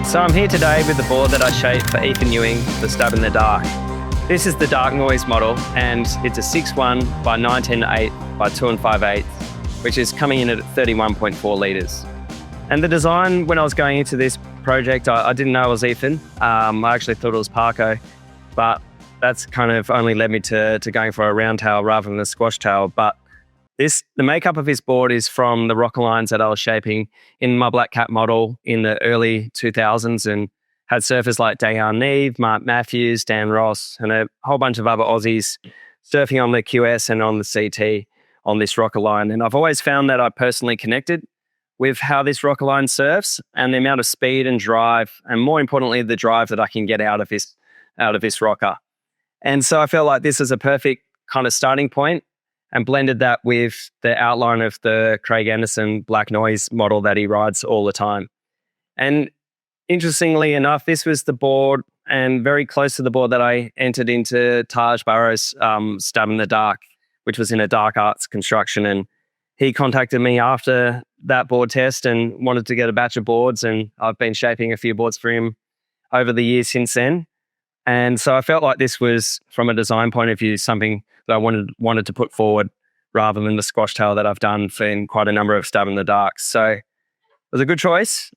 So I'm here today with the board that I shaped for Ethan Ewing for Stab in the Dark. This is the DarkNoiz model, and it's a 6'1" by 19.8 by 2 5/8, which is coming in at 31.4 litres. And the design, when I was going into this project, I didn't know it was Ethan. I actually thought it was Parko, but that's kind of only led me to going for a round tail rather than a squash tail. But the makeup of this board is from the rockerlines that I was shaping in my Black Cat model in the early 2000s, and had surfers like Dayan Neve, Mark Matthews, Dan Ross, and a whole bunch of other Aussies surfing on the QS and on the CT on this rockerline. And I've always found that I personally connected with how this rockerline surfs and the amount of speed and drive, and more importantly, the drive that I can get out of this rocker. And so I felt like this is a perfect kind of starting point, and blended that with the outline of the Craig Anderson DarkNoiz model that he rides all the time. And interestingly enough, this was the board, and very close to the board that I entered into Taj Burrow's Stab in the Dark, which was in a dark arts construction. And he contacted me after that board test and wanted to get a batch of boards, and I've been shaping a few boards for him over the years since then. And so I felt like this was, from a design point of view, something that I wanted to put forward rather than the squash tail that I've done in quite a number of Stab in the Darks. So it was a good choice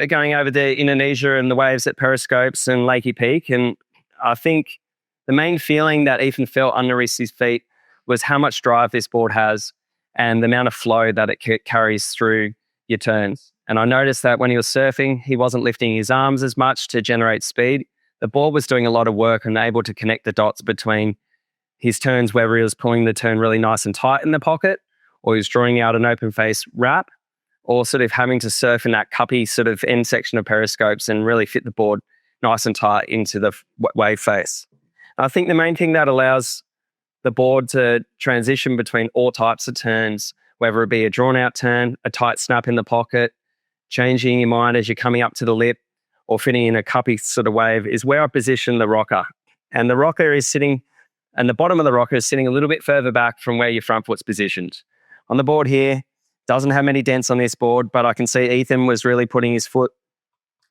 going over to Indonesia and the waves at Periscopes and Lakey Peak. And I think the main feeling that Ethan felt underneath his feet was how much drive this board has and the amount of flow that it carries through your turns. And I noticed that when he was surfing, he wasn't lifting his arms as much to generate speed. The board was doing a lot of work and able to connect the dots between his turns, whether he was pulling the turn really nice and tight in the pocket, or he was drawing out an open face wrap, or sort of having to surf in that cuppy sort of end section of Periscopes and really fit the board nice and tight into the wave face. I think the main thing that allows the board to transition between all types of turns, whether it be a drawn out turn, a tight snap in the pocket, changing your mind as you're coming up to the lip, or fitting in a cuppy sort of wave, is where I position the rocker. And the rocker is sitting, and the bottom of the rocker is sitting a little bit further back from where your front foot's positioned. On the board here, doesn't have many dents on this board, but I can see Ethan was really putting his foot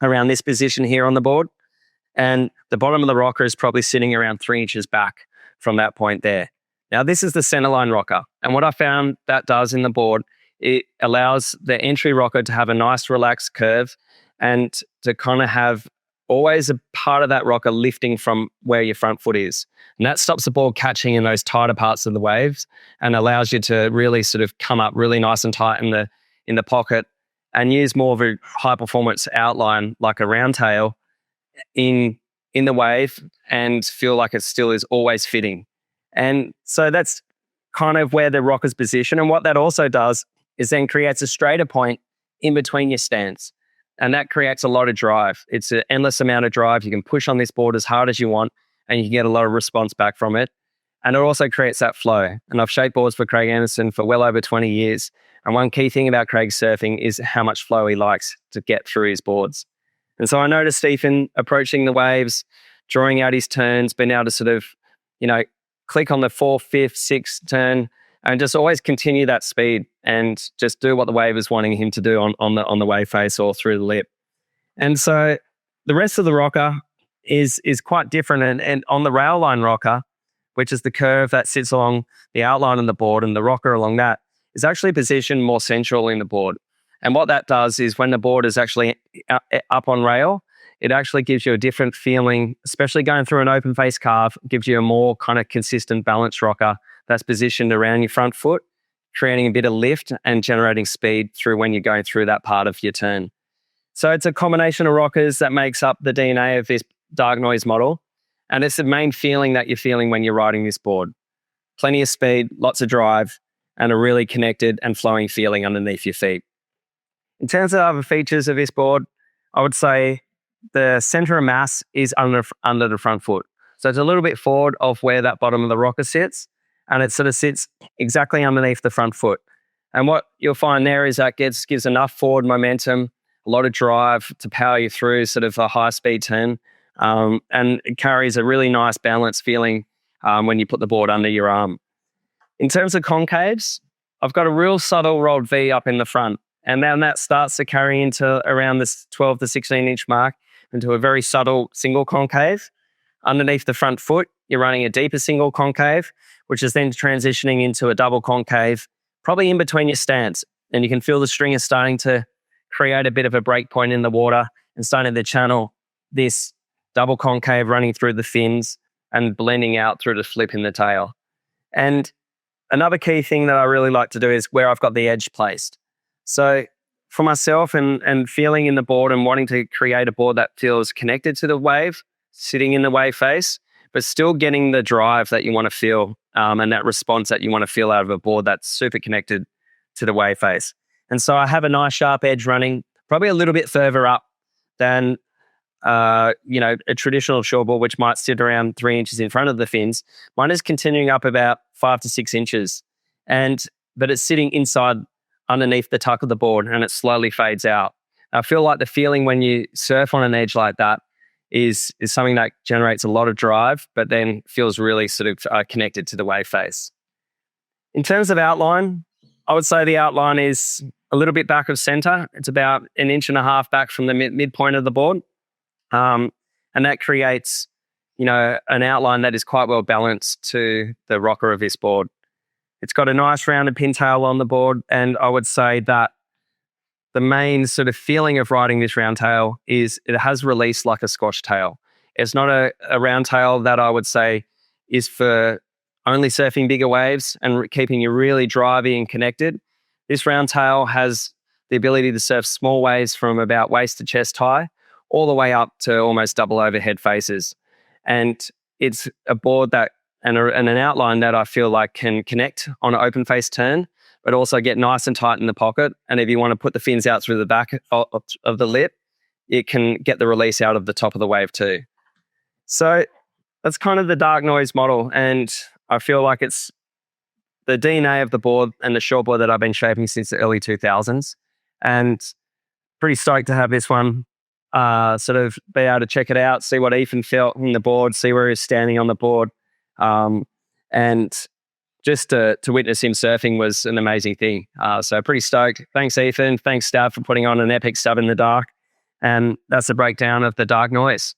around this position here on the board. And the bottom of the rocker is probably sitting around 3 inches back from that point there. Now, this is the centerline rocker. And what I found that does in the board, it allows the entry rocker to have a nice relaxed curve and to kind of have always a part of that rocker lifting from where your front foot is. And that stops the board catching in those tighter parts of the waves and allows you to really sort of come up really nice and tight in the pocket and use more of a high performance outline like a round tail in the wave and feel like it still is always fitting. And so that's kind of where the rocker's position. And what that also does is then creates a straighter point in between your stance. And that creates a lot of drive. It's an endless amount of drive. You can push on this board as hard as you want, and you can get a lot of response back from it. And it also creates that flow. And I've shaped boards for Craig Anderson for well over 20 years. And one key thing about Craig's surfing is how much flow he likes to get through his boards. And so I noticed Stephen approaching the waves, drawing out his turns, being able to sort of, click on the 4th, 5th, 6th turn, and just always continue that speed and just do what the wave is wanting him to do on the wave face or through the lip. And so the rest of the rocker is quite different. And on the rail line rocker, which is the curve that sits along the outline of the board, and the rocker along that is actually positioned more central in the board. And what that does is when the board is actually up on rail, it actually gives you a different feeling, especially going through an open face carve, gives you a more kind of consistent balanced rocker that's positioned around your front foot, creating a bit of lift and generating speed through when you're going through that part of your turn. So it's a combination of rockers that makes up the DNA of this DarkNoiz model. And it's the main feeling that you're feeling when you're riding this board. Plenty of speed, lots of drive, and a really connected and flowing feeling underneath your feet. In terms of other features of this board, I would say the center of mass is under the front foot. So it's a little bit forward of where that bottom of the rocker sits, and it sort of sits exactly underneath the front foot. And what you'll find there is that gives enough forward momentum, a lot of drive to power you through sort of a high speed turn, and it carries a really nice balanced feeling when you put the board under your arm. In terms of concaves, I've got a real subtle rolled V up in the front. And then that starts to carry into around this 12 to 16 inch mark into a very subtle single concave. Underneath the front foot, you're running a deeper single concave, which is then transitioning into a double concave, probably in between your stance. And you can feel the stringer starting to create a bit of a break point in the water and starting to channel this double concave running through the fins and blending out through the flip in the tail. And another key thing that I really like to do is where I've got the edge placed. So for myself and feeling in the board and wanting to create a board that feels connected to the wave, sitting in the wave face, but still getting the drive that you want to feel and that response that you want to feel out of a board that's super connected to the wave face. And so I have a nice sharp edge running, probably a little bit further up than a traditional shortboard, which might sit around 3 inches in front of the fins. Mine is continuing up about 5 to 6 inches, but it's sitting inside underneath the tuck of the board, and it slowly fades out. I feel like the feeling when you surf on an edge like that is something that generates a lot of drive, but then feels really sort of connected to the wave face. In terms of outline, I would say the outline is a little bit back of center. It's about 1.5 inches back from the midpoint of the board. And that creates, an outline that is quite well balanced to the rocker of this board. It's got a nice rounded pintail on the board, and I would say that the main sort of feeling of riding this round tail is it has release like a squash tail. It's not a round tail that I would say is for only surfing bigger waves and keeping you really drivey and connected. This round tail has the ability to surf small waves from about waist to chest high, all the way up to almost double overhead faces. And it's a board that and an outline that I feel like can connect on an open face turn, but also get nice and tight in the pocket. And if you want to put the fins out through the back of the lip, it can get the release out of the top of the wave too. So that's kind of the DarkNoiz model. And I feel like it's the DNA of the board and the shortboard that I've been shaping since the early 2000s. And pretty stoked to have this one sort of be able to check it out, see what Ethan felt in the board, see where he's standing on the board. And just to witness him surfing was an amazing thing. So pretty stoked. Thanks, Ethan. Thanks, Stav, for putting on an epic stub in the dark. And that's a breakdown of the DarkNoiz.